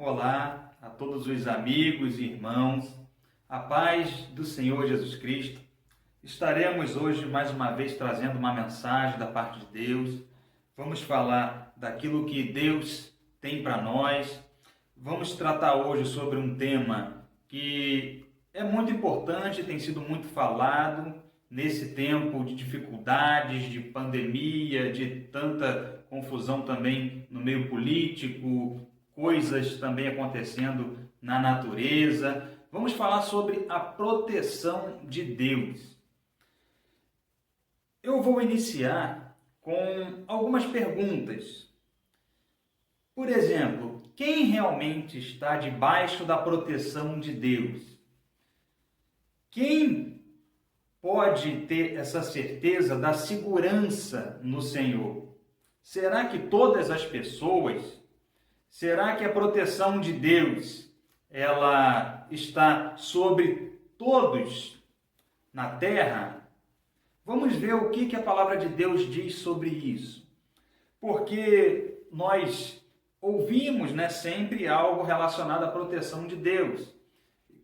Olá a todos os amigos e irmãos, a paz do Senhor Jesus Cristo. Estaremos hoje mais uma vez trazendo uma mensagem da parte de Deus. Vamos falar daquilo que Deus tem para nós. Vamos tratar hoje sobre um tema que é muito importante, tem sido muito falado nesse tempo de dificuldades, de pandemia, de tanta confusão também no meio político, coisas também acontecendo na natureza. Vamos falar sobre a proteção de Deus. Eu vou iniciar com algumas perguntas. Por exemplo, quem realmente está debaixo da proteção de Deus? Quem pode ter essa certeza da segurança no Senhor? Será que todas as pessoas? Será que a proteção de Deus, ela está sobre todos na terra? Vamos ver o que a palavra de Deus diz sobre isso. Porque nós ouvimos, sempre algo relacionado à proteção de Deus.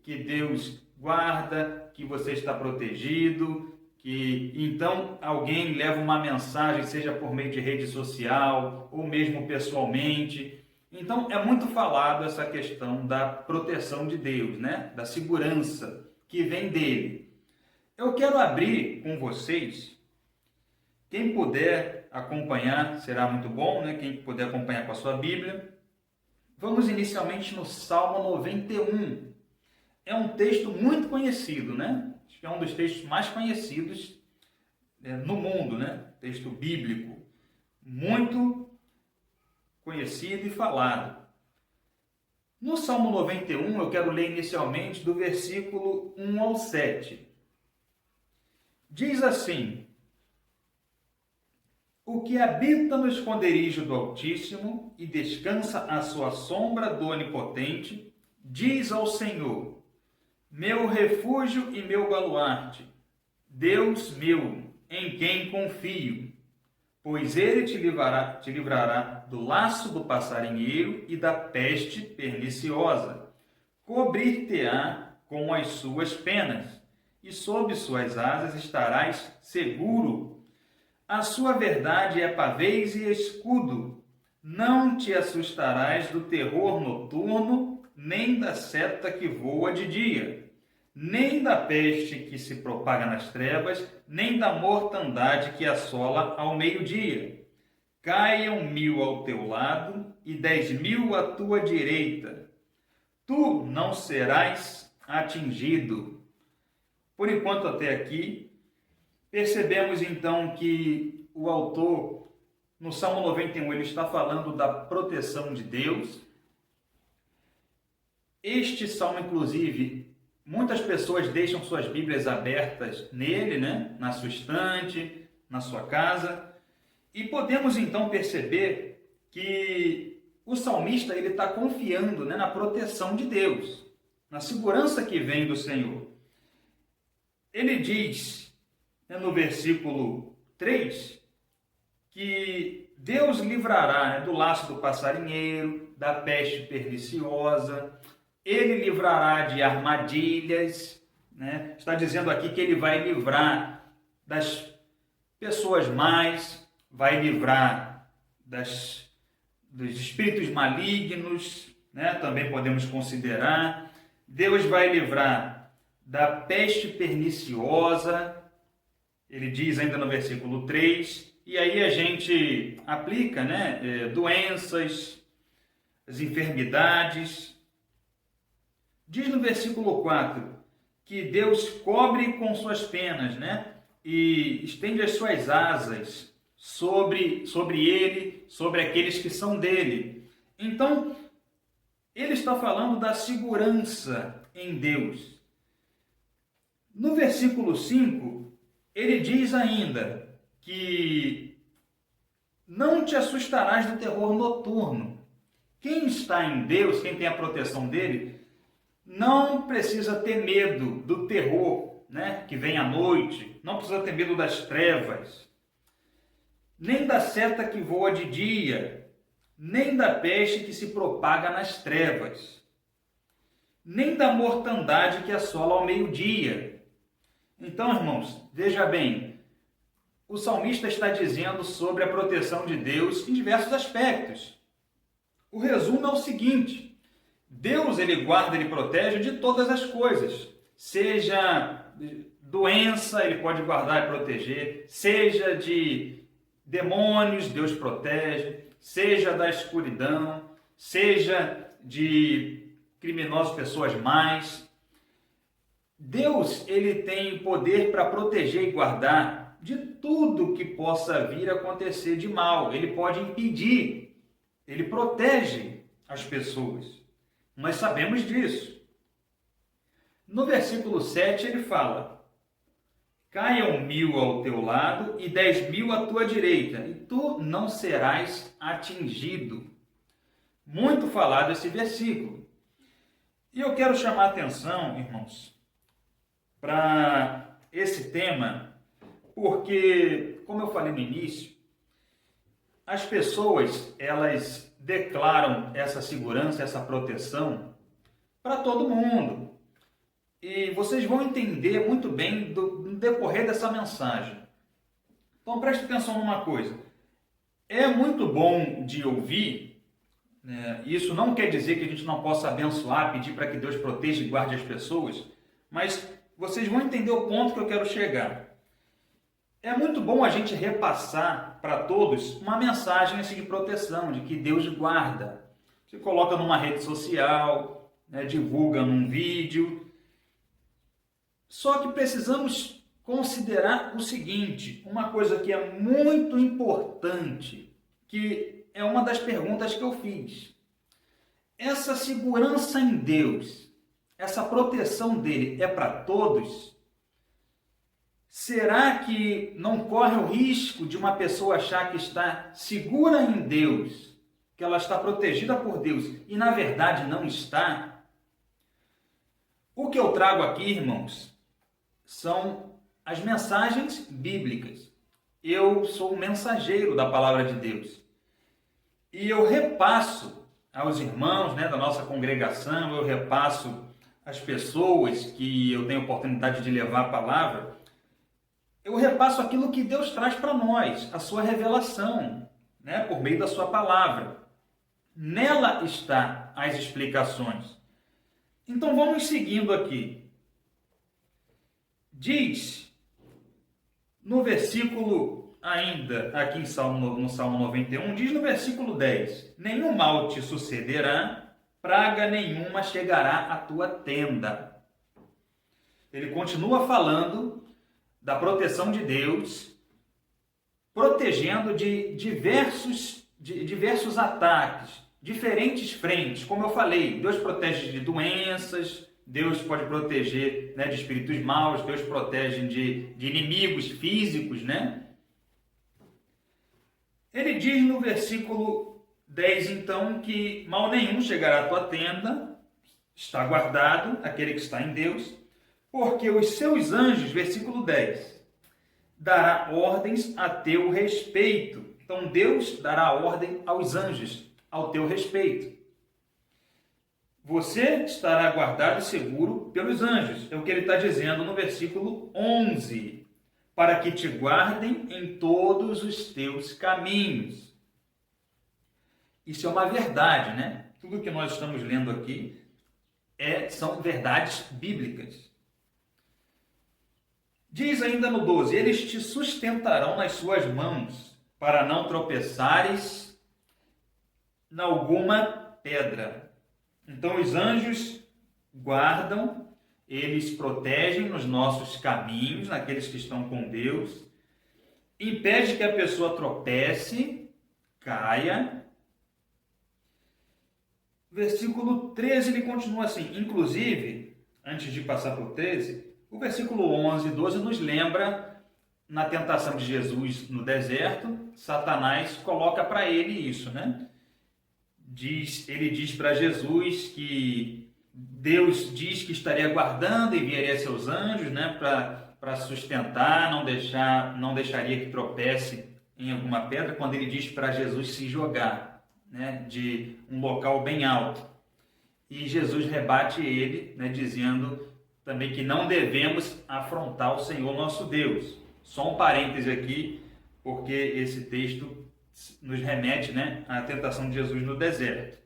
Que Deus guarda, que você está protegido, que então alguém leva uma mensagem, seja por meio de rede social ou mesmo pessoalmente. Então é muito falado essa questão da proteção de Deus, da segurança que vem dele. Eu quero abrir com vocês, quem puder acompanhar será muito bom, quem puder acompanhar com a sua Bíblia. Vamos inicialmente no Salmo 91. É um texto muito conhecido, Acho que é um dos textos mais conhecidos no mundo, Texto bíblico, muito conhecido e falado. No Salmo 91, eu quero ler inicialmente do versículo 1 ao 7. Diz assim: O que habita no esconderijo do Altíssimo e descansa à sua sombra do Onipotente, diz ao Senhor: Meu refúgio e meu baluarte, Deus meu, em quem confio. Pois ele te livrará do laço do passarinheiro e da peste perniciosa. Cobrir-te-á com as suas penas, e sob suas asas estarás seguro. A sua verdade é pavês e escudo. Não te assustarás do terror noturno, nem da seta que voa de dia, nem da peste que se propaga nas trevas, nem da mortandade que assola ao meio-dia. Caiam 1000 ao teu lado e 10.000 à tua direita. Tu não serás atingido. Por enquanto, até aqui, percebemos então que o autor, no Salmo 91, ele está falando da proteção de Deus. Este salmo, inclusive, muitas pessoas deixam suas Bíblias abertas nele, na sua estante, na sua casa. E podemos então perceber que o salmista ele está confiando na proteção de Deus, na segurança que vem do Senhor. Ele diz no versículo 3 que Deus livrará do laço do passarinheiro, da peste perniciosa. Ele livrará de armadilhas, Está dizendo aqui que ele vai livrar das pessoas más, vai livrar dos espíritos malignos, Também podemos considerar. Deus vai livrar da peste perniciosa, ele diz ainda no versículo 3, e aí a gente aplica, doenças, as enfermidades. Diz no versículo 4 que Deus cobre com suas penas, e estende as suas asas sobre ele, sobre aqueles que são dele. Então, ele está falando da segurança em Deus. No versículo 5, ele diz ainda que não te assustarás do terror noturno. Quem está em Deus, quem tem a proteção dele, não precisa ter medo do terror, que vem à noite, não precisa ter medo das trevas, nem da seta que voa de dia, nem da peste que se propaga nas trevas, nem da mortandade que assola ao meio-dia. Então, irmãos, veja bem, o salmista está dizendo sobre a proteção de Deus em diversos aspectos. O resumo é o seguinte: Deus, ele guarda, ele protege de todas as coisas, seja doença, ele pode guardar e proteger, seja de demônios, Deus protege, seja da escuridão, seja de criminosos, pessoas más. Deus, ele tem poder para proteger e guardar de tudo que possa vir a acontecer de mal. Ele pode impedir, ele protege as pessoas. Nós sabemos disso. No versículo 7 ele fala: caiam 1000 ao teu lado e 10.000 à tua direita, e tu não serás atingido. Muito falado esse versículo. E eu quero chamar a atenção, irmãos, para esse tema, porque, como eu falei no início, as pessoas, elas declaram essa segurança, essa proteção para todo mundo. E vocês vão entender muito bem no decorrer dessa mensagem. Então preste atenção numa coisa. É muito bom de ouvir, né? Isso não quer dizer que a gente não possa abençoar, pedir para que Deus proteja e guarde as pessoas, mas vocês vão entender o ponto que eu quero chegar. É muito bom a gente repassar para todos uma mensagem assim, de proteção, de que Deus guarda. Você coloca numa rede social, né, divulga num vídeo. Só que precisamos considerar o seguinte, uma coisa que é muito importante, que é uma das perguntas que eu fiz. Essa segurança em Deus, essa proteção dele é para todos? Será que não corre o risco de uma pessoa achar que está segura em Deus, que ela está protegida por Deus e na verdade não está? O que eu trago aqui, irmãos, são as mensagens bíblicas. Eu sou o mensageiro da palavra de Deus. E eu repasso aos irmãos, né, da nossa congregação, eu repasso às pessoas que eu tenho oportunidade de levar a palavra, eu repasso aquilo que Deus traz para nós, a sua revelação, né, por meio da sua palavra. Nela está as explicações. Então vamos seguindo aqui. Diz, no versículo ainda, aqui no Salmo 91, diz no versículo 10, nenhum mal te sucederá, praga nenhuma chegará à tua tenda. Ele continua falando da proteção de Deus, protegendo de diversos ataques, diferentes frentes. Como eu falei, Deus protege de doenças, Deus pode proteger, né, de espíritos maus, Deus protege de inimigos físicos, né? Ele diz no versículo 10, então, que mal nenhum chegará à tua tenda, está guardado, aquele que está em Deus, porque os seus anjos, versículo 10, dará ordens a teu respeito. Então, Deus dará ordem aos anjos, ao teu respeito. Você estará guardado e seguro pelos anjos. É o que ele está dizendo no versículo 11. Para que te guardem em todos os teus caminhos. Isso é uma verdade, né? Tudo que nós estamos lendo aqui são verdades bíblicas. Diz ainda no 12, eles te sustentarão nas suas mãos, para não tropeçares em alguma pedra. Então os anjos guardam, eles protegem nos nossos caminhos, naqueles que estão com Deus, impede que a pessoa tropece, caia. Versículo 13 ele continua assim, inclusive, antes de passar para o 13, o versículo 11 e 12 nos lembra, na tentação de Jesus no deserto, Satanás coloca para ele isso, né? Ele diz para Jesus que Deus diz que estaria guardando, enviaria seus anjos, né, para sustentar, não deixaria que tropece em alguma pedra, quando ele diz para Jesus se jogar, né, de um local bem alto. E Jesus rebate ele, né, dizendo também que não devemos afrontar o Senhor nosso Deus. Só um parêntese aqui, porque esse texto nos remete, né, à tentação de Jesus no deserto.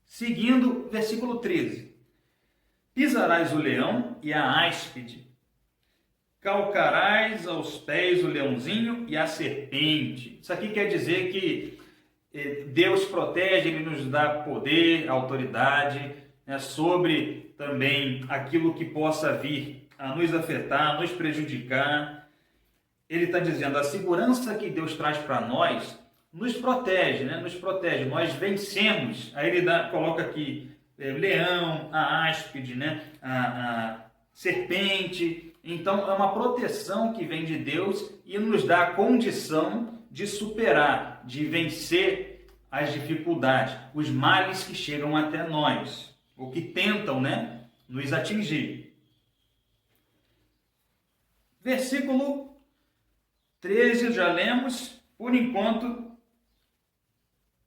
Seguindo, versículo 13. Pisarás o leão e a áspide, calcarás aos pés o leãozinho e a serpente. Isso aqui quer dizer que Deus protege, Ele nos dá poder, autoridade, né, sobre também aquilo que possa vir a nos afetar, nos prejudicar. Ele está dizendo, a segurança que Deus traz para nós nos protege, né? Nos protege, nós vencemos. Aí ele coloca aqui leão, a áspide, né? a serpente. Então é uma proteção que vem de Deus e nos dá a condição de superar, de vencer as dificuldades, os males que chegam até nós, ou que tentam, né, nos atingir. Versículo 13, já lemos. Por enquanto,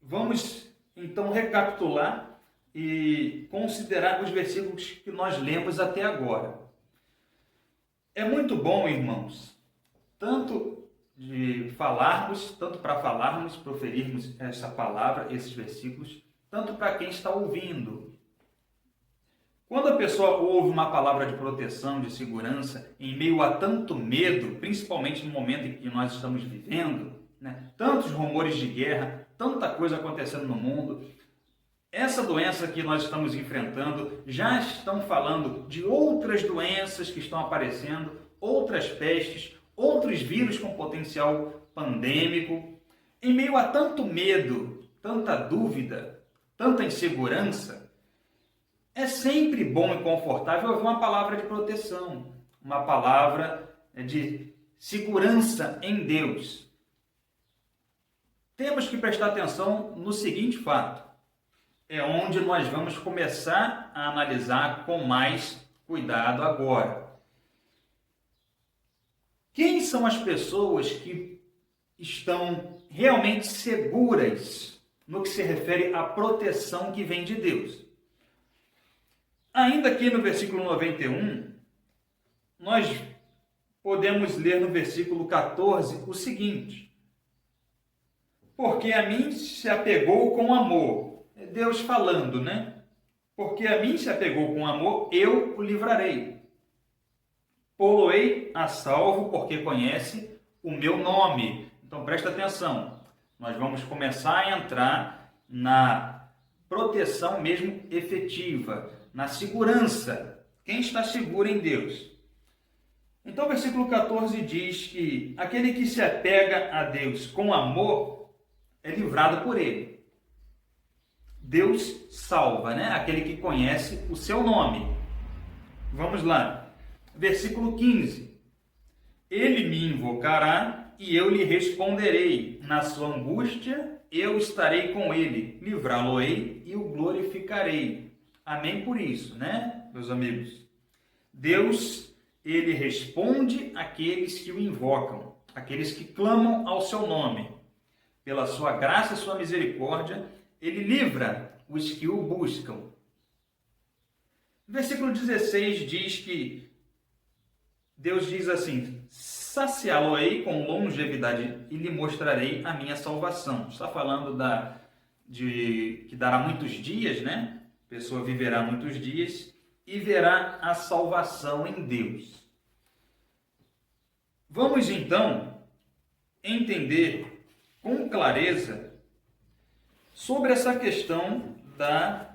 vamos então recapitular e considerar os versículos que nós lemos até agora. É muito bom, irmãos, tanto para falarmos, proferirmos essa palavra, esses versículos, tanto para quem está ouvindo. Quando a pessoa ouve uma palavra de proteção, de segurança, em meio a tanto medo, principalmente no momento em que nós estamos vivendo, né? Tantos rumores de guerra, tanta coisa acontecendo no mundo, essa doença que nós estamos enfrentando, já estão falando de outras doenças que estão aparecendo, outras pestes, outros vírus com potencial pandêmico. Em meio a tanto medo, tanta dúvida, tanta insegurança, é sempre bom e confortável ouvir uma palavra de proteção, uma palavra de segurança em Deus. Temos que prestar atenção no seguinte fato, é onde nós vamos começar a analisar com mais cuidado agora. Quem são as pessoas que estão realmente seguras no que se refere à proteção que vem de Deus? Ainda aqui no versículo 91, nós podemos ler no versículo 14 o seguinte: porque a mim se apegou com amor. É Deus falando, né? Porque a mim se apegou com amor, eu o livrarei. Pô-lo-ei a salvo, porque conhece o meu nome. Então presta atenção, nós vamos começar a entrar na proteção mesmo efetiva, na segurança. Quem está seguro em Deus? Então o versículo 14 diz que aquele que se apega a Deus com amor é livrado por Ele. Deus salva, né? Aquele que conhece o seu nome. Vamos lá. Versículo 15. Ele me invocará e eu lhe responderei. Na sua angústia eu estarei com ele. Livrá-lo-ei e o glorificarei. Amém por isso, né, meus amigos? Deus, Ele responde àqueles que o invocam, aqueles que clamam ao seu nome. Pela sua graça e sua misericórdia, Ele livra os que o buscam. Versículo 16 diz que Deus diz assim: saciá-lo-ei com longevidade e lhe mostrarei a minha salvação. Está falando que dará muitos dias, né? A pessoa viverá muitos dias e verá a salvação em Deus. Vamos então entender com clareza sobre essa questão da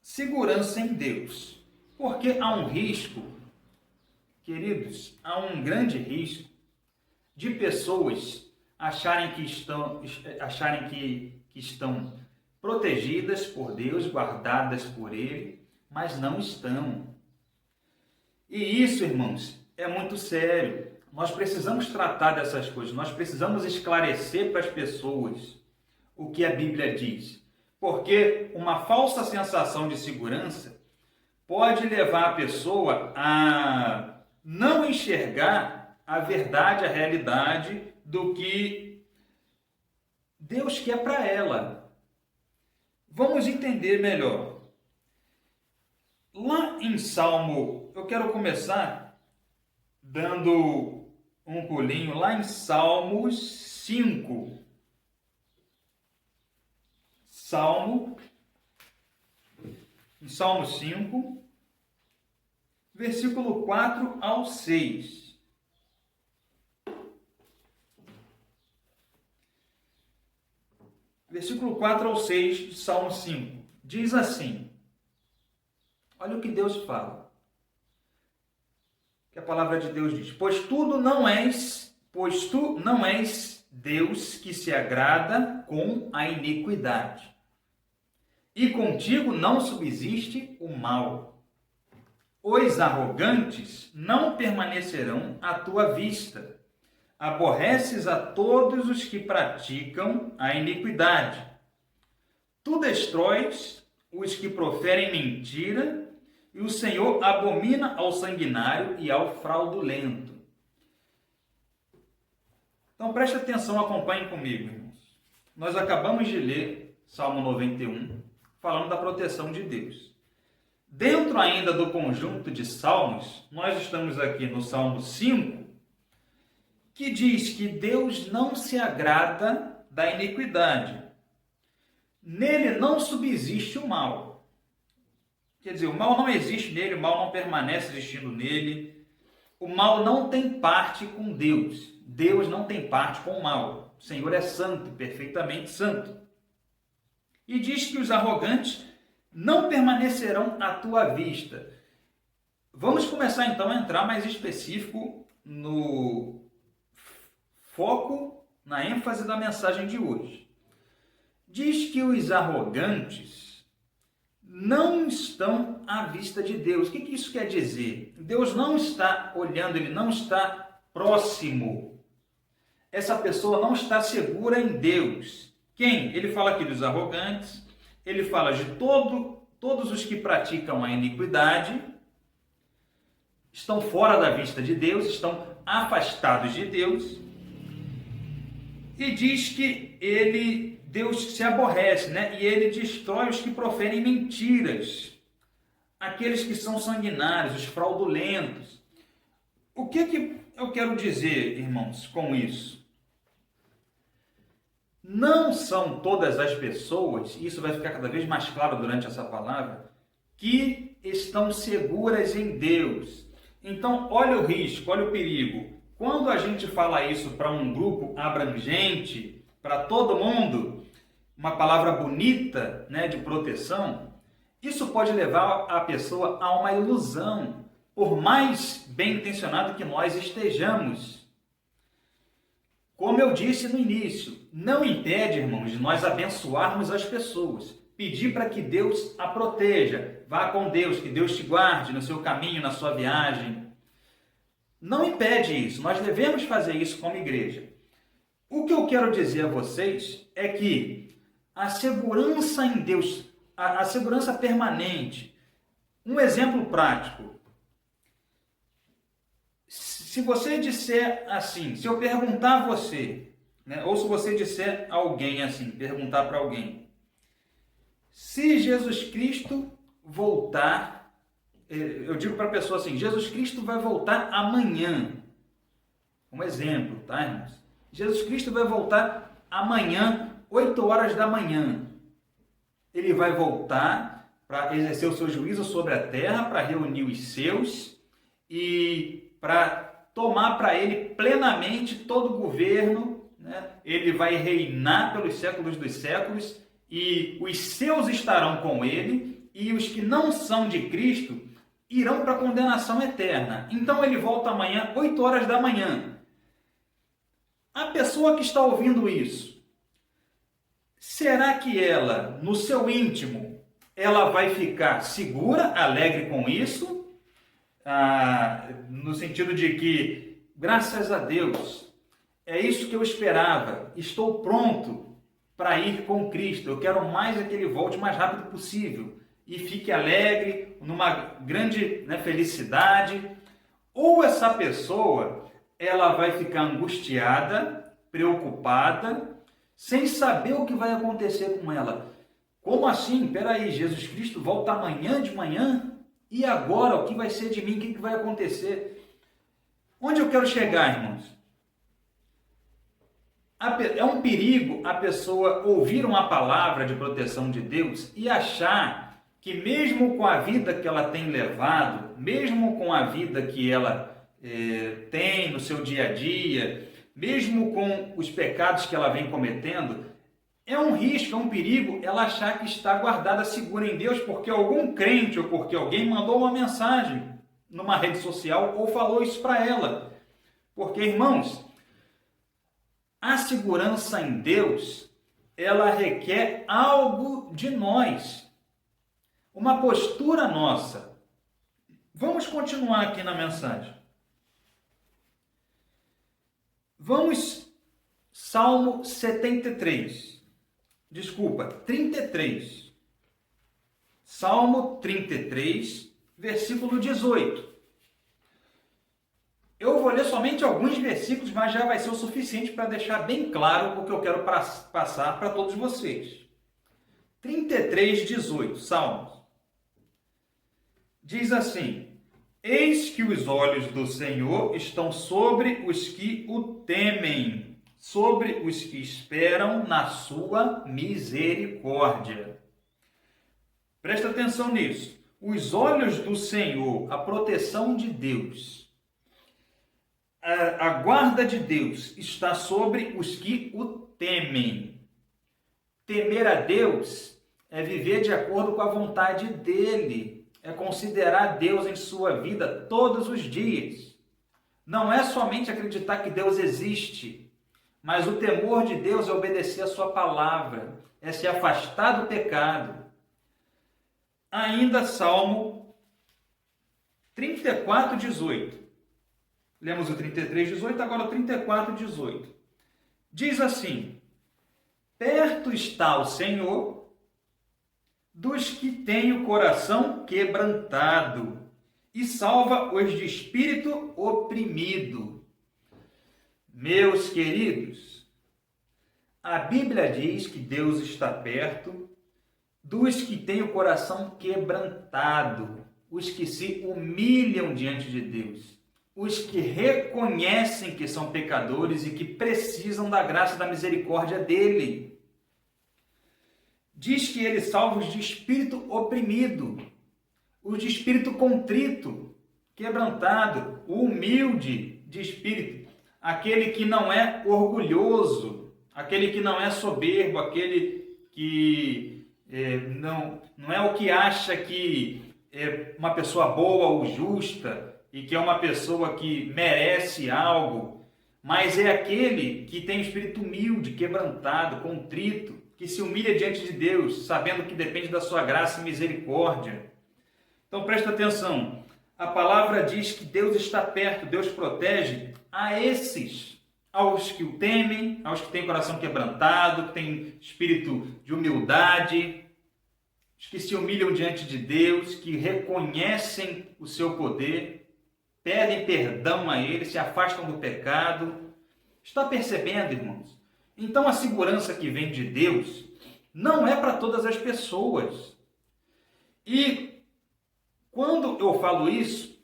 segurança em Deus. Porque há um risco, queridos, há um grande risco de pessoas acharem que estão protegidas por Deus, guardadas por Ele, mas não estão. E isso, irmãos, é muito sério. Nós precisamos tratar dessas coisas, nós precisamos esclarecer para as pessoas o que a Bíblia diz. Porque uma falsa sensação de segurança pode levar a pessoa a não enxergar a verdade, a realidade do que Deus quer para ela. Vamos entender melhor. Lá em Salmo, eu quero começar dando um pulinho lá em Salmos 5. Salmo 5, versículo 4 ao 6. Versículo 4 ao 6 de Salmo 5. Diz assim, olha o que Deus fala. Que a palavra de Deus diz, pois tu não és Deus que se agrada com a iniquidade, e contigo não subsiste o mal. Os arrogantes não permanecerão à tua vista. Aborreces a todos os que praticam a iniquidade. Tu destróis os que proferem mentira, e o Senhor abomina ao sanguinário e ao fraudulento. Então preste atenção, acompanhem comigo, irmãos. Nós acabamos de ler Salmo 91, falando da proteção de Deus. Dentro ainda do conjunto de salmos, nós estamos aqui no Salmo 5, que diz que Deus não se agrada da iniquidade. Nele não subsiste o mal. Quer dizer, o mal não existe nele, o mal não permanece existindo nele. O mal não tem parte com Deus. Deus não tem parte com o mal. O Senhor é santo, perfeitamente santo. E diz que os arrogantes não permanecerão à tua vista. Vamos começar então a entrar mais específico no foco, na ênfase da mensagem de hoje. Diz que os arrogantes não estão à vista de Deus. O que isso quer dizer? Deus não está olhando, Ele não está próximo. Essa pessoa não está segura em Deus. Quem? Ele fala aqui dos arrogantes, ele fala de todos os que praticam a iniquidade, estão fora da vista de Deus, estão afastados de Deus, e diz que Deus se aborrece, né? E ele destrói os que proferem mentiras, aqueles que são sanguinários, os fraudulentos. O que eu quero dizer, irmãos, com isso? Não são todas as pessoas, isso vai ficar cada vez mais claro durante essa palavra, que estão seguras em Deus. Então, olha o risco, olha o perigo. Quando a gente fala isso para um grupo abrangente, para todo mundo, uma palavra bonita, né, de proteção, isso pode levar a pessoa a uma ilusão, por mais bem intencionado que nós estejamos. Como eu disse no início, não impede, irmãos, de nós abençoarmos as pessoas, pedir para que Deus a proteja, vá com Deus, que Deus te guarde no seu caminho, na sua viagem. Não impede isso, nós devemos fazer isso como igreja. O que eu quero dizer a vocês é que a segurança em Deus, a segurança permanente, um exemplo prático. Se você disser assim, se eu perguntar a você, né, ou se você disser a alguém assim, perguntar para alguém, se Jesus Cristo voltar, eu digo para a pessoa assim, Jesus Cristo vai voltar amanhã. Um exemplo, tá, irmãos? Jesus Cristo vai voltar amanhã, 8 horas da manhã. Ele vai voltar para exercer o seu juízo sobre a terra, para reunir os seus e para tomar para ele plenamente todo o governo, né? Ele vai reinar pelos séculos dos séculos e os seus estarão com ele e os que não são de Cristo irão para a condenação eterna. Então ele volta amanhã, 8 horas da manhã. A pessoa que está ouvindo isso, será que ela, no seu íntimo, ela vai ficar segura, alegre com isso? No sentido de que, graças a Deus, é isso que eu esperava, estou pronto para ir com Cristo, eu quero mais é que Ele volte o mais rápido possível e fique alegre, numa grande, né, felicidade. Ou essa pessoa, ela vai ficar angustiada, preocupada, sem saber o que vai acontecer com ela. Como assim? Peraí, Jesus Cristo volta amanhã de manhã? E agora, o que vai ser de mim? O que vai acontecer? Onde eu quero chegar, irmãos? É um perigo a pessoa ouvir uma palavra de proteção de Deus e achar que mesmo com a vida que ela tem levado, mesmo com a vida que ela tem no seu dia a dia, mesmo com os pecados que ela vem cometendo, é um risco, é um perigo ela achar que está guardada segura em Deus porque algum crente ou porque alguém mandou uma mensagem numa rede social ou falou isso para ela. Porque, irmãos, a segurança em Deus, ela requer algo de nós, uma postura nossa. Vamos continuar aqui na mensagem. Vamos, Salmo 33. Desculpa, 33. Salmo 33, versículo 18. Eu vou ler somente alguns versículos, mas já vai ser o suficiente para deixar bem claro o que eu quero passar para todos vocês. 33, 18, Salmos. Diz assim: Eis que os olhos do Senhor estão sobre os que o temem, sobre os que esperam na sua misericórdia. Presta atenção nisso. Os olhos do Senhor, a proteção de Deus, a guarda de Deus está sobre os que o temem. Temer a Deus é viver de acordo com a vontade dele, é considerar Deus em sua vida todos os dias. Não é somente acreditar que Deus existe, mas o temor de Deus é obedecer a sua palavra, é se afastar do pecado. Ainda Salmo 34, 18. Lemos o 33, 18, agora o 34, 18. Diz assim: Perto está o Senhor dos que têm o coração quebrantado e salva os de espírito oprimido. Meus queridos, a Bíblia diz que Deus está perto dos que têm o coração quebrantado, os que se humilham diante de Deus, os que reconhecem que são pecadores e que precisam da graça e da misericórdia dele. Diz que ele salva os de espírito oprimido, os de espírito contrito, quebrantado, o humilde de espírito, aquele que não é orgulhoso, aquele que não é soberbo, aquele que não é o que acha que é uma pessoa boa ou justa e que é uma pessoa que merece algo, mas é aquele que tem o espírito humilde, quebrantado, contrito, que se humilha diante de Deus, sabendo que depende da sua graça e misericórdia. Então presta atenção, a palavra diz que Deus está perto, Deus protege a esses, aos que o temem, aos que têm coração quebrantado, que têm espírito de humildade, os que se humilham diante de Deus, que reconhecem o seu poder, pedem perdão a Ele, se afastam do pecado. Está percebendo, irmãos? Então a segurança que vem de Deus não é para todas as pessoas. E quando eu falo isso,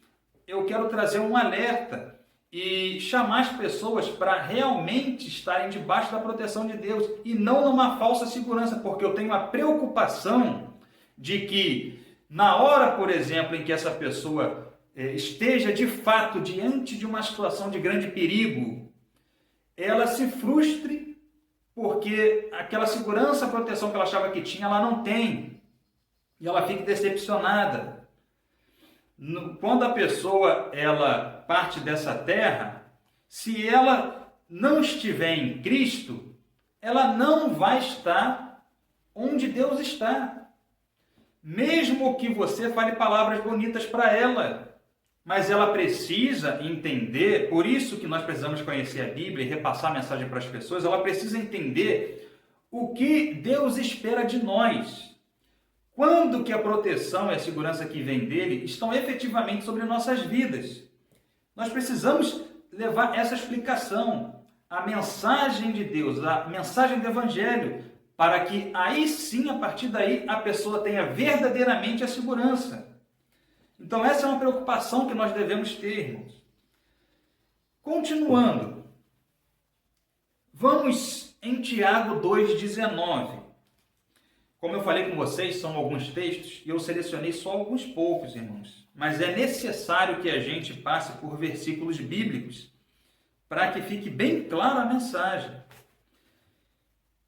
eu quero trazer um alerta e chamar as pessoas para realmente estarem debaixo da proteção de Deus e não numa falsa segurança, porque eu tenho a preocupação de que na hora, por exemplo, em que essa pessoa esteja de fato diante de uma situação de grande perigo, ela se frustre porque aquela segurança, proteção que ela achava que tinha, ela não tem. E ela fica decepcionada. Quando a pessoa ela parte dessa terra, se ela não estiver em Cristo, ela não vai estar onde Deus está. Mesmo que você fale palavras bonitas para ela, mas ela precisa entender, por isso que nós precisamos conhecer a Bíblia e repassar a mensagem para as pessoas, ela precisa entender o que Deus espera de nós. Quando que a proteção e a segurança que vem dele estão efetivamente sobre nossas vidas. Nós precisamos levar essa explicação. a mensagem de Deus, a mensagem do Evangelho, para que aí sim, a partir daí, a pessoa tenha verdadeiramente a segurança. Então essa é uma preocupação que nós devemos ter, irmãos. Continuando, vamos em Tiago 2,19. Como eu falei com vocês, são alguns textos e eu selecionei só alguns poucos, irmãos. Mas é necessário que a gente passe por versículos bíblicos para que fique bem clara a mensagem.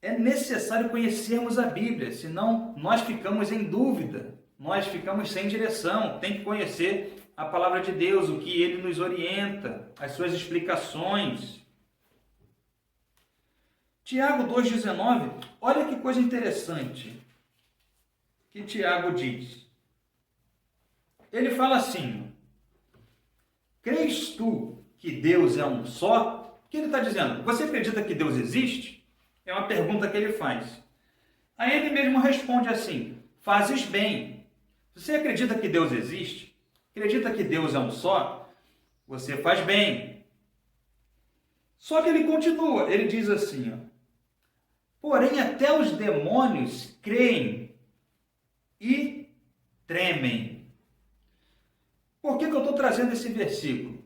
É necessário conhecermos a Bíblia, senão nós ficamos em dúvida, nós ficamos sem direção. Tem que conhecer a palavra de Deus, o que ele nos orienta, as suas explicações. Tiago 2,19, olha que coisa interessante que Tiago diz. Ele fala assim: crês tu que Deus é um só? O que ele está dizendo? Você acredita que Deus existe? É uma pergunta que ele faz. Aí ele mesmo responde assim: fazes bem. Você acredita que Deus existe? Acredita que Deus é um só? Você faz bem. Só que ele continua, ele diz assim, ó, porém até os demônios creem e tremem. Por que eu estou trazendo esse versículo?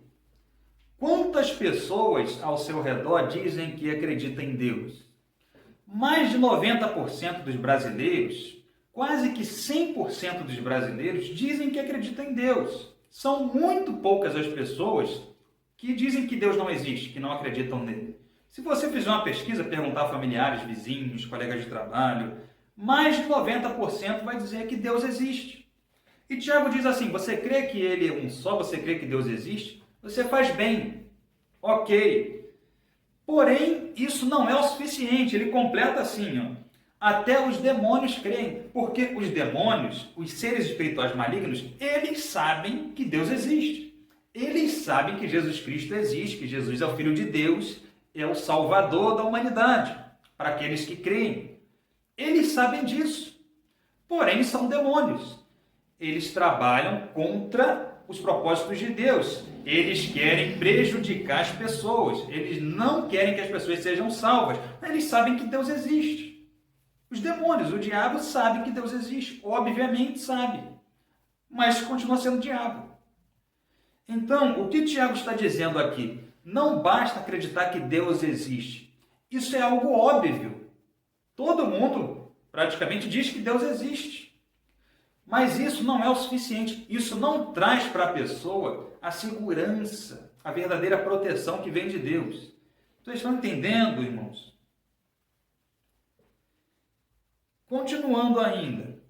Quantas pessoas ao seu redor dizem que acreditam em Deus? Mais de 90% dos brasileiros, quase que 100% dos brasileiros dizem que acreditam em Deus. São muito poucas as pessoas que dizem que Deus não existe, que não acreditam nele. Se você fizer uma pesquisa, perguntar a familiares, vizinhos, colegas de trabalho, mais de 90% vai dizer que Deus existe. E Tiago diz assim: você crê que ele é um só? Você crê que Deus existe? Você faz bem. Ok. Porém, isso não é o suficiente. Ele completa assim, ó, até os demônios creem. Porque os demônios, os seres espirituais malignos, eles sabem que Deus existe. Eles sabem que Jesus Cristo existe, que Jesus é o Filho de Deus, é o Salvador da humanidade, para aqueles que creem. Eles sabem disso. Porém, são demônios. Eles trabalham contra os propósitos de Deus. Eles querem prejudicar as pessoas. Eles não querem que as pessoas sejam salvas. Eles sabem que Deus existe. Os demônios, o diabo sabe que Deus existe. Obviamente sabe. Mas continua sendo diabo. Então, o que Tiago está dizendo aqui? Não basta acreditar que Deus existe. Isso é algo óbvio. Todo mundo praticamente diz que Deus existe. Mas isso não é o suficiente. Isso não traz para a pessoa a segurança, a verdadeira proteção que vem de Deus. Vocês estão entendendo, irmãos? Continuando ainda.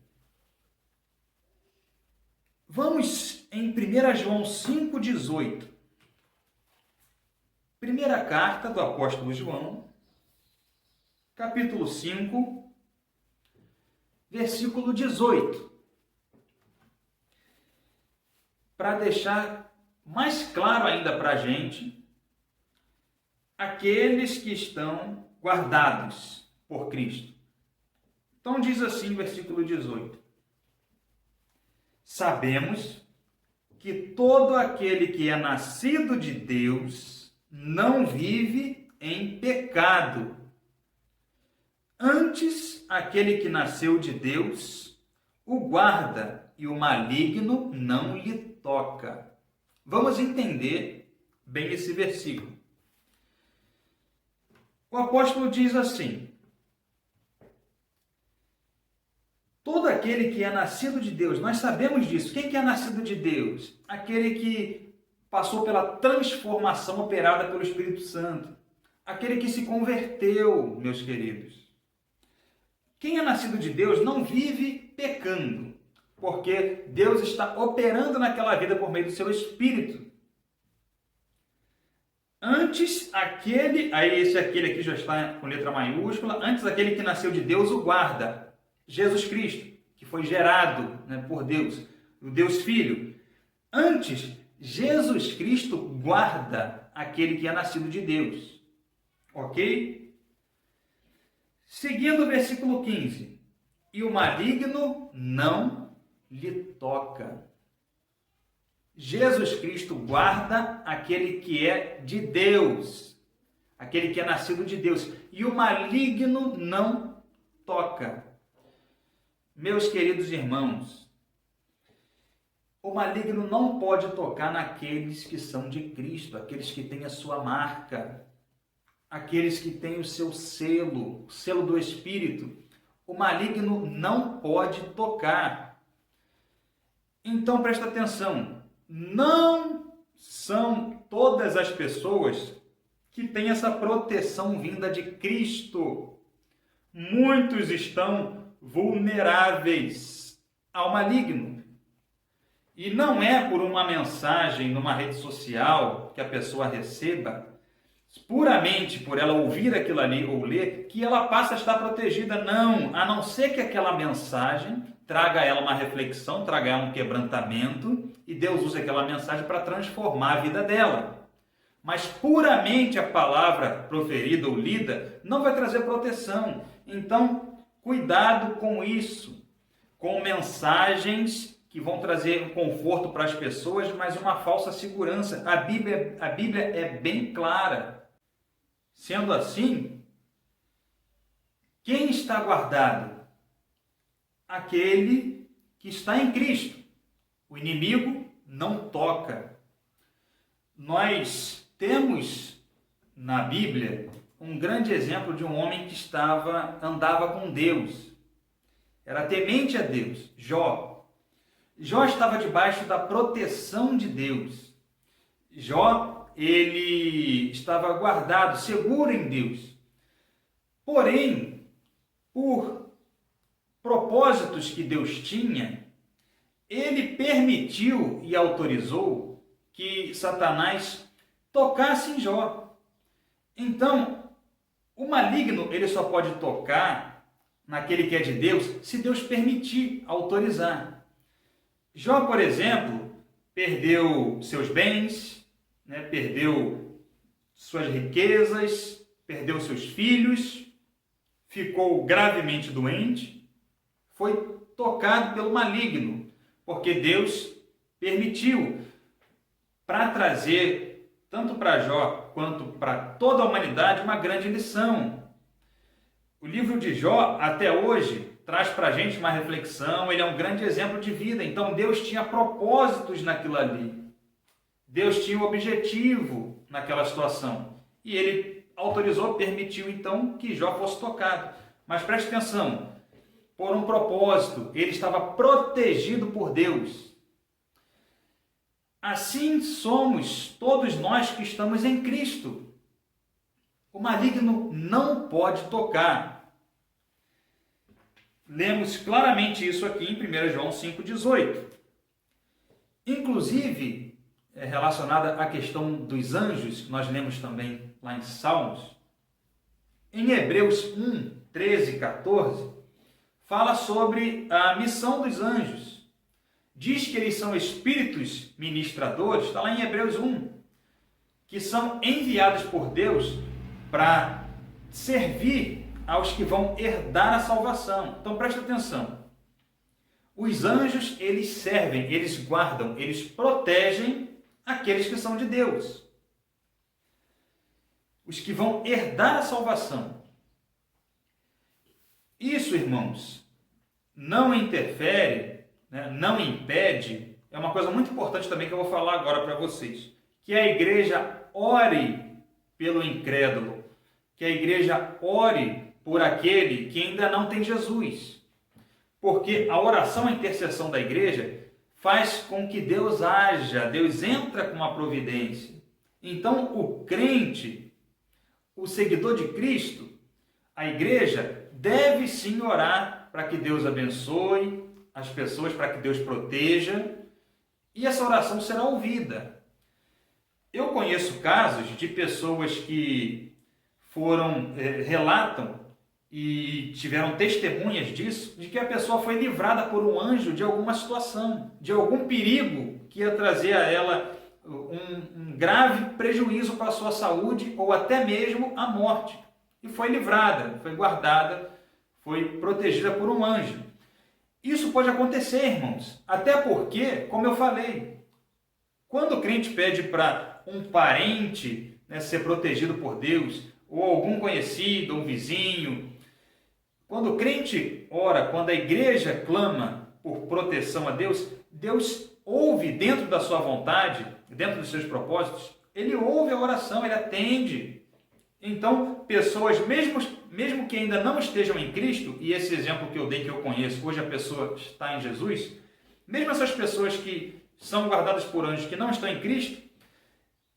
Vamos em 1 João 5,18. Primeira carta do apóstolo João, capítulo 5, versículo 18. Para deixar mais claro ainda para a gente, aqueles que estão guardados por Cristo. Então diz assim, versículo 18. Sabemos que todo aquele que é nascido de Deus não vive em pecado. Antes, aquele que nasceu de Deus o guarda e o maligno não lhe toca. Vamos entender bem esse versículo. O apóstolo diz assim: todo aquele que é nascido de Deus, nós sabemos disso. Quem que é nascido de Deus? Aquele que passou pela transformação operada pelo Espírito Santo. Aquele que se converteu, meus queridos. Quem é nascido de Deus não vive pecando, porque Deus está operando naquela vida por meio do seu Espírito. Antes, aquele aqui já está com letra maiúscula, antes aquele que nasceu de Deus o guarda, Jesus Cristo, que foi gerado, né, por Deus, o Deus Filho. Antes, Jesus Cristo guarda aquele que é nascido de Deus. Ok? Seguindo o versículo 15. E o maligno não lhe toca. Jesus Cristo guarda aquele que é de Deus. aquele que é nascido de Deus, e o maligno não toca. Meus queridos irmãos, o maligno não pode tocar naqueles que são de Cristo, aqueles que têm a sua marca, aqueles que têm o seu selo, o selo do Espírito. O maligno não pode tocar. Então presta atenção, não são todas as pessoas que têm essa proteção vinda de Cristo. Muitos estão vulneráveis ao maligno. E não é por uma mensagem numa rede social que a pessoa receba, puramente por ela ouvir aquilo ali ou ler, que ela passa a estar protegida. Não, a não ser que aquela mensagem traga a ela uma reflexão, traga a ela um quebrantamento, e Deus usa aquela mensagem para transformar a vida dela. Mas puramente a palavra proferida ou lida não vai trazer proteção. Então, cuidado com isso, com mensagens que vão trazer um conforto para as pessoas, mas uma falsa segurança. A Bíblia é bem clara. Sendo assim, quem está guardado? Aquele que está em Cristo. O inimigo não toca. Nós temos na Bíblia um grande exemplo de um homem que andava com Deus. Era temente a Deus, Jó. Jó estava debaixo da proteção de Deus. Jó, ele estava guardado, seguro em Deus. Porém, por propósitos que Deus tinha, ele permitiu e autorizou que Satanás tocasse em Jó. Então, o maligno ele só pode tocar naquele que é de Deus se Deus permitir, autorizar. Jó, por exemplo, perdeu seus bens, perdeu suas riquezas, perdeu seus filhos, ficou gravemente doente, foi tocado pelo maligno, porque Deus permitiu, para trazer, tanto para Jó quanto para toda a humanidade, uma grande lição. O livro de Jó, até hoje, traz para a gente uma reflexão, ele é um grande exemplo de vida. Então Deus tinha propósitos naquilo ali. Deus tinha um objetivo naquela situação. E ele autorizou, permitiu então que Jó fosse tocado. Mas preste atenção, por um propósito, ele estava protegido por Deus. Assim somos todos nós que estamos em Cristo. O maligno não pode tocar. Lemos claramente isso aqui em 1 João 5,18. Inclusive, relacionada à questão dos anjos, que nós lemos também lá em Salmos, em Hebreus 1, 13 e 14, fala sobre a missão dos anjos. Diz que eles são espíritos ministradores, está lá em Hebreus 1, que são enviados por Deus para servir aos que vão herdar a salvação. Então presta atenção. Os anjos, eles servem, eles guardam, eles protegem aqueles que são de Deus. Os que vão herdar a salvação. Isso, irmãos, não interfere, não impede, é uma coisa muito importante também que eu vou falar agora para vocês, que a igreja ore pelo incrédulo, que a igreja ore por aquele que ainda não tem Jesus. Porque a oração, a intercessão da igreja faz com que Deus haja, Deus entra com uma providência. Então, o crente, o seguidor de Cristo, a igreja deve sim orar para que Deus abençoe as pessoas, para que Deus proteja, e essa oração será ouvida. Eu conheço casos de pessoas que relatam e tiveram testemunhas disso, de que a pessoa foi livrada por um anjo de alguma situação, de algum perigo que ia trazer a ela um grave prejuízo para a sua saúde ou até mesmo a morte. E foi livrada, foi guardada, foi protegida por um anjo. Isso pode acontecer, irmãos, até porque, como eu falei, quando o crente pede para um parente ser protegido por Deus, ou algum conhecido, um vizinho. Quando o crente ora, quando a igreja clama por proteção a Deus, Deus ouve dentro da sua vontade, dentro dos seus propósitos, Ele ouve a oração, Ele atende. Então, pessoas, mesmo que ainda não estejam em Cristo, e esse exemplo que eu dei, que eu conheço, hoje a pessoa está em Jesus, mesmo essas pessoas que são guardadas por anjos, que não estão em Cristo,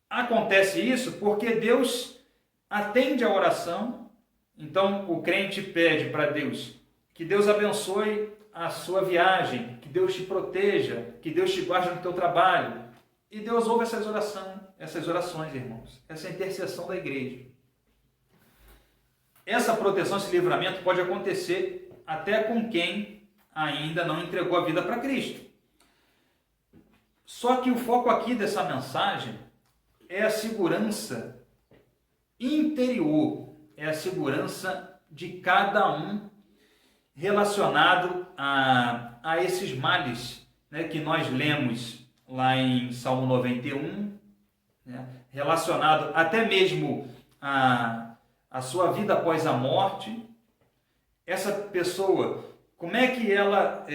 acontece isso porque Deus atende a oração. Então, o crente pede para Deus que Deus abençoe a sua viagem, que Deus te proteja, que Deus te guarde no teu trabalho. E Deus ouve essas orações, irmãos, essa intercessão da igreja. Essa proteção, esse livramento pode acontecer até com quem ainda não entregou a vida para Cristo. Só que o foco aqui dessa mensagem é a segurança interior, é a segurança de cada um relacionado a esses males, né, que nós lemos lá em Salmo 91, né, relacionado até mesmo a sua vida após a morte. Essa pessoa, como é que ela,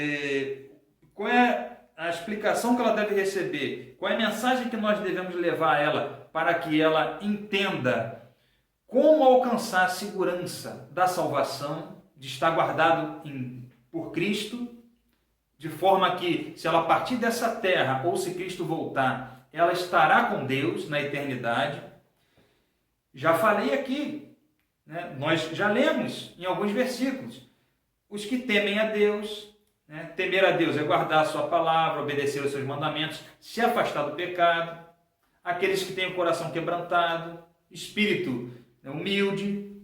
qual é a explicação que ela deve receber? Qual é a mensagem que nós devemos levar a ela para que ela entenda como alcançar a segurança da salvação, de estar guardado por Cristo, de forma que, se ela partir dessa terra ou se Cristo voltar, ela estará com Deus na eternidade. Já falei aqui, né? Nós já lemos em alguns versículos, os que temem a Deus, né? Temer a Deus é guardar a sua palavra, obedecer os seus mandamentos, se afastar do pecado. Aqueles que têm o coração quebrantado, espírito humilde,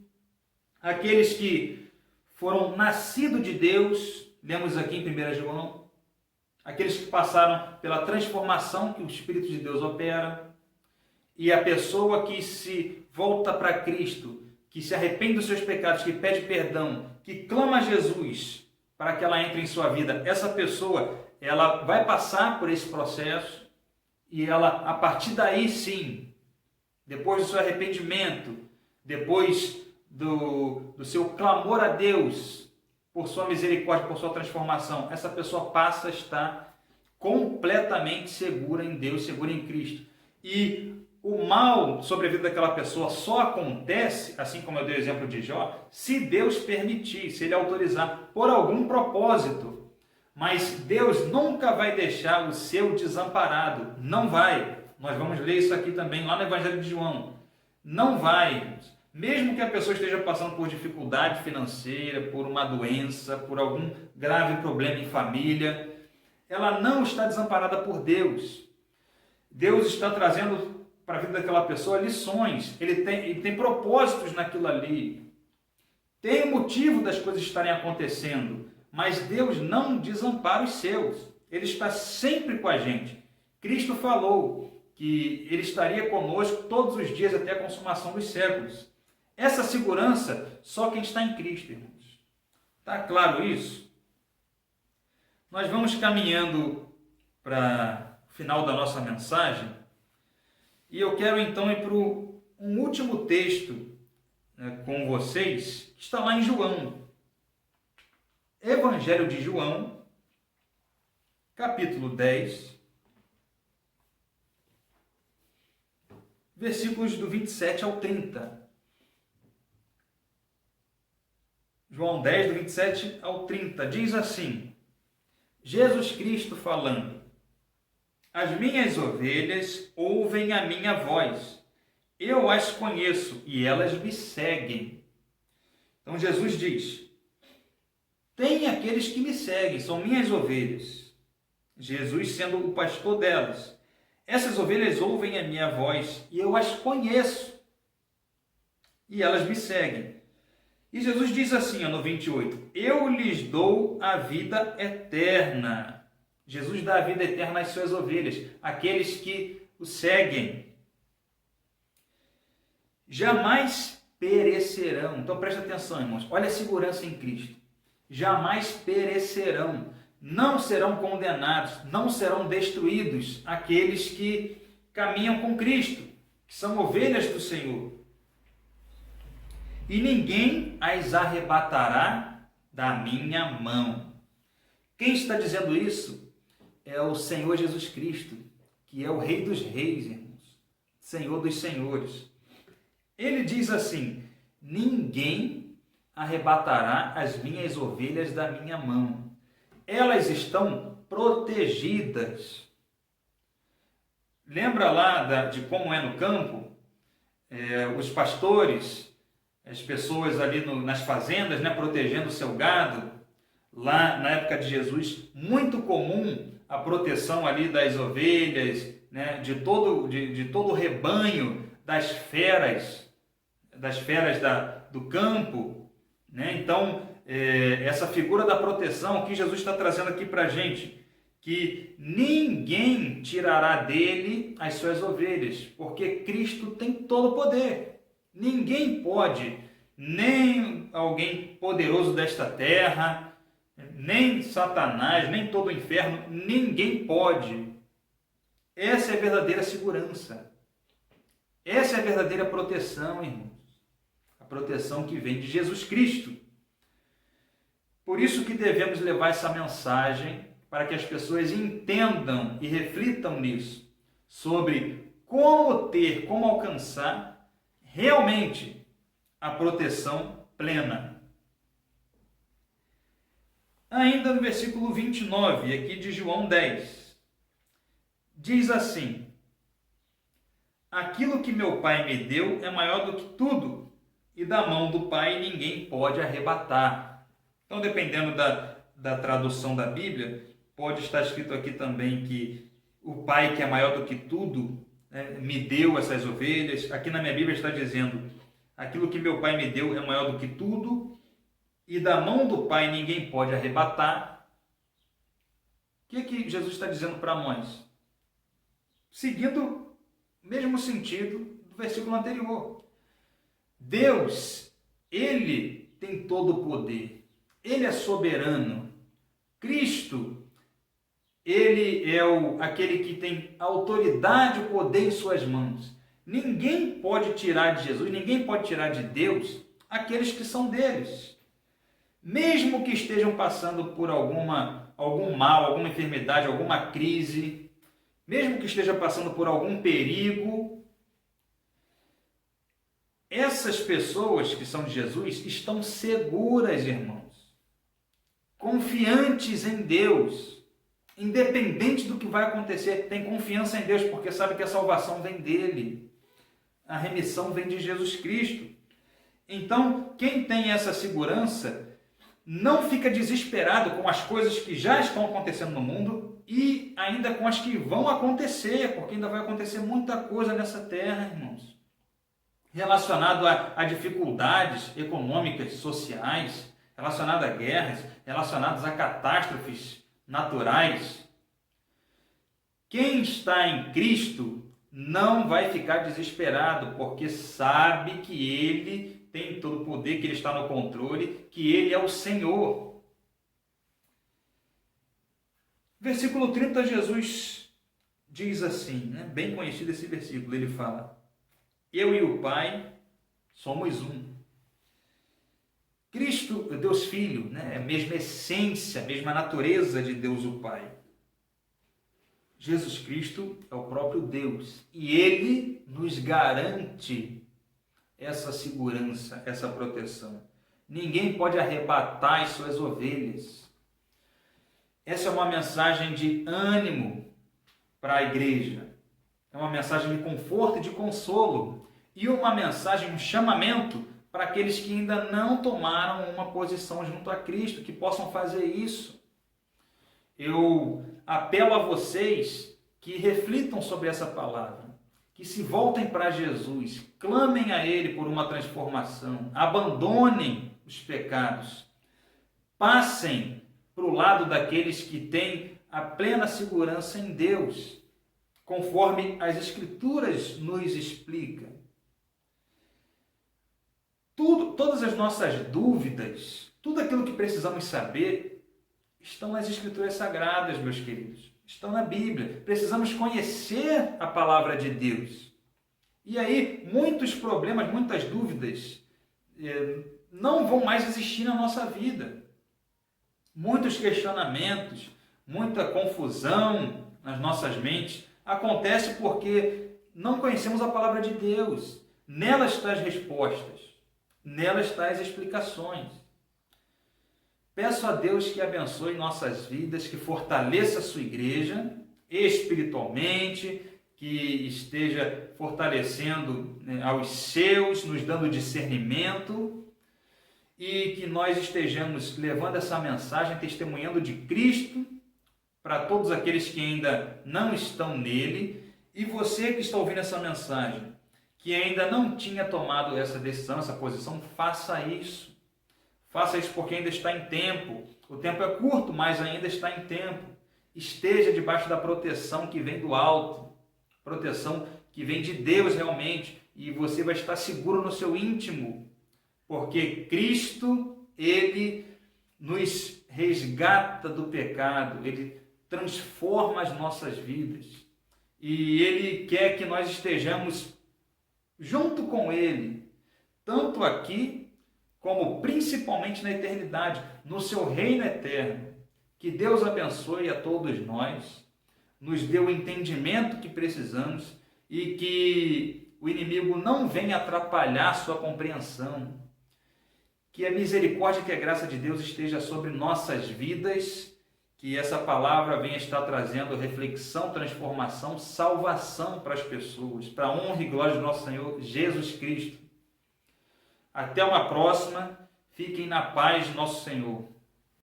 aqueles que foram nascidos de Deus, lemos aqui em 1 João, aqueles que passaram pela transformação que o Espírito de Deus opera, e a pessoa que se volta para Cristo, que se arrepende dos seus pecados, que pede perdão, que clama a Jesus para que ela entre em sua vida, essa pessoa, ela vai passar por esse processo e ela, a partir daí sim, depois do seu arrependimento, depois do seu clamor a Deus por sua misericórdia, por sua transformação, essa pessoa passa a estar completamente segura em Deus, segura em Cristo. E o mal sobre a vida daquela pessoa só acontece, assim como eu dei o exemplo de Jó, se Deus permitir, se Ele autorizar, por algum propósito. Mas Deus nunca vai deixar o seu desamparado. Não vai. Nós vamos ler isso aqui também lá no Evangelho de João. Não vai. Mesmo que a pessoa esteja passando por dificuldade financeira, por uma doença, por algum grave problema em família, ela não está desamparada por Deus. Deus está trazendo para a vida daquela pessoa lições, ele tem propósitos naquilo ali, tem o motivo das coisas estarem acontecendo, mas Deus não desampara os seus, Ele está sempre com a gente. Cristo falou que Ele estaria conosco todos os dias até a consumação dos séculos. Essa segurança, só quem está em Cristo, irmãos. Está claro isso? Nós vamos caminhando para o final da nossa mensagem, e eu quero então ir para um último texto, né, com vocês, que está lá em João. Evangelho de João, capítulo 10, versículos do 27 ao 30. João 10, do 27 ao 30, diz assim: Jesus Cristo falando: as minhas ovelhas ouvem a minha voz, eu as conheço e elas me seguem. Então Jesus diz: tem aqueles que me seguem, são minhas ovelhas. Jesus sendo o pastor delas. Essas ovelhas ouvem a minha voz e eu as conheço e elas me seguem. E Jesus diz assim, no 28, eu lhes dou a vida eterna. Jesus dá a vida eterna às suas ovelhas, aqueles que o seguem. Jamais perecerão. Então preste atenção, irmãos. Olha a segurança em Cristo. Jamais perecerão. Não serão condenados, não serão destruídos aqueles que caminham com Cristo, que são ovelhas do Senhor. e ninguém as arrebatará da minha mão. Quem está dizendo isso é o Senhor Jesus Cristo, que é o Rei dos Reis, irmãos, Senhor dos Senhores. Ele diz assim: ninguém arrebatará as minhas ovelhas da minha mão. Elas estão protegidas. Lembra lá de como é no campo? Os pastores, as pessoas ali nas fazendas, né, protegendo o seu gado. Lá na época de Jesus, muito comum a proteção ali das ovelhas, né, de todo o rebanho, das feras do campo, né? Então, essa figura da proteção que Jesus está trazendo aqui para a gente, que ninguém tirará dele as suas ovelhas, porque Cristo tem todo o poder. Ninguém pode, nem alguém poderoso desta terra, nem Satanás, nem todo o inferno, ninguém pode. Essa é a verdadeira segurança. Essa é a verdadeira proteção, irmãos. A proteção que vem de Jesus Cristo. Por isso que devemos levar essa mensagem para que as pessoas entendam e reflitam nisso, sobre como alcançar realmente a proteção plena. Ainda no versículo 29, aqui de João 10, diz assim: aquilo que meu Pai me deu é maior do que tudo, e da mão do Pai ninguém pode arrebatar. Então, dependendo da tradução da Bíblia, pode estar escrito aqui também que o Pai, que é maior do que tudo, me deu essas ovelhas. Aqui na minha Bíblia está dizendo: aquilo que meu Pai me deu é maior do que tudo, e da mão do Pai ninguém pode arrebatar. O que Jesus está dizendo para nós? Seguindo o mesmo sentido do versículo anterior. Deus, Ele tem todo o poder. Ele é soberano. Cristo, Ele é aquele que tem autoridade e poder em suas mãos. Ninguém pode tirar de Jesus, ninguém pode tirar de Deus aqueles que são deles. Mesmo que estejam passando por algum mal, alguma enfermidade, alguma crise, mesmo que esteja passando por algum perigo, essas pessoas que são de Jesus estão seguras, irmãos, confiantes em Deus, independente do que vai acontecer, tem confiança em Deus, porque sabe que a salvação vem dele, a remissão vem de Jesus Cristo. Então, quem tem essa segurança não fica desesperado com as coisas que já estão acontecendo no mundo e ainda com as que vão acontecer, porque ainda vai acontecer muita coisa nessa terra, irmãos, relacionado a dificuldades econômicas, sociais, relacionado a guerras, relacionados a catástrofes naturais. Quem está em Cristo não vai ficar desesperado, porque sabe que Ele tem todo o poder, que Ele está no controle, que Ele é o Senhor. Versículo 30, Jesus diz assim, né? Bem conhecido esse versículo, ele fala: eu e o Pai somos um. Cristo, Deus Filho, né? É a mesma essência, a mesma natureza de Deus o Pai. Jesus Cristo é o próprio Deus e Ele nos garante essa segurança, essa proteção. Ninguém pode arrebatar as suas ovelhas. Essa é uma mensagem de ânimo para a igreja. É uma mensagem de conforto e de consolo. E uma mensagem, um chamamento para aqueles que ainda não tomaram uma posição junto a Cristo, que possam fazer isso. Eu apelo a vocês que reflitam sobre essa palavra, que se voltem para Jesus, clamem a Ele por uma transformação, abandonem os pecados, passem para o lado daqueles que têm a plena segurança em Deus, conforme as Escrituras nos explicam. Todas as nossas dúvidas, tudo aquilo que precisamos saber, estão nas Escrituras Sagradas, meus queridos. Estão na Bíblia. Precisamos conhecer a palavra de Deus. E aí, muitos problemas, muitas dúvidas não vão mais existir na nossa vida. Muitos questionamentos, muita confusão nas nossas mentes acontece porque não conhecemos a palavra de Deus. Nela estão as respostas, nela estão as explicações. Peço a Deus que abençoe nossas vidas, que fortaleça a sua igreja espiritualmente, que esteja fortalecendo, né, aos seus, nos dando discernimento, e que nós estejamos levando essa mensagem, testemunhando de Cristo para todos aqueles que ainda não estão nele. E você que está ouvindo essa mensagem, que ainda não tinha tomado essa decisão, essa posição, faça isso. Faça isso porque ainda está em tempo. O tempo é curto, mas ainda está em tempo. Esteja debaixo da proteção que vem do alto, proteção que vem de Deus realmente, e você vai estar seguro no seu íntimo, porque Cristo, Ele nos resgata do pecado, Ele transforma as nossas vidas, e Ele quer que nós estejamos junto com Ele, tanto aqui, como principalmente na eternidade, no seu reino eterno. Que Deus abençoe a todos nós, nos dê o entendimento que precisamos e que o inimigo não venha atrapalhar a sua compreensão. Que a misericórdia e que a graça de Deus esteja sobre nossas vidas, que essa palavra venha estar trazendo reflexão, transformação, salvação para as pessoas, para a honra e glória do nosso Senhor Jesus Cristo. Até uma próxima, fiquem na paz de nosso Senhor.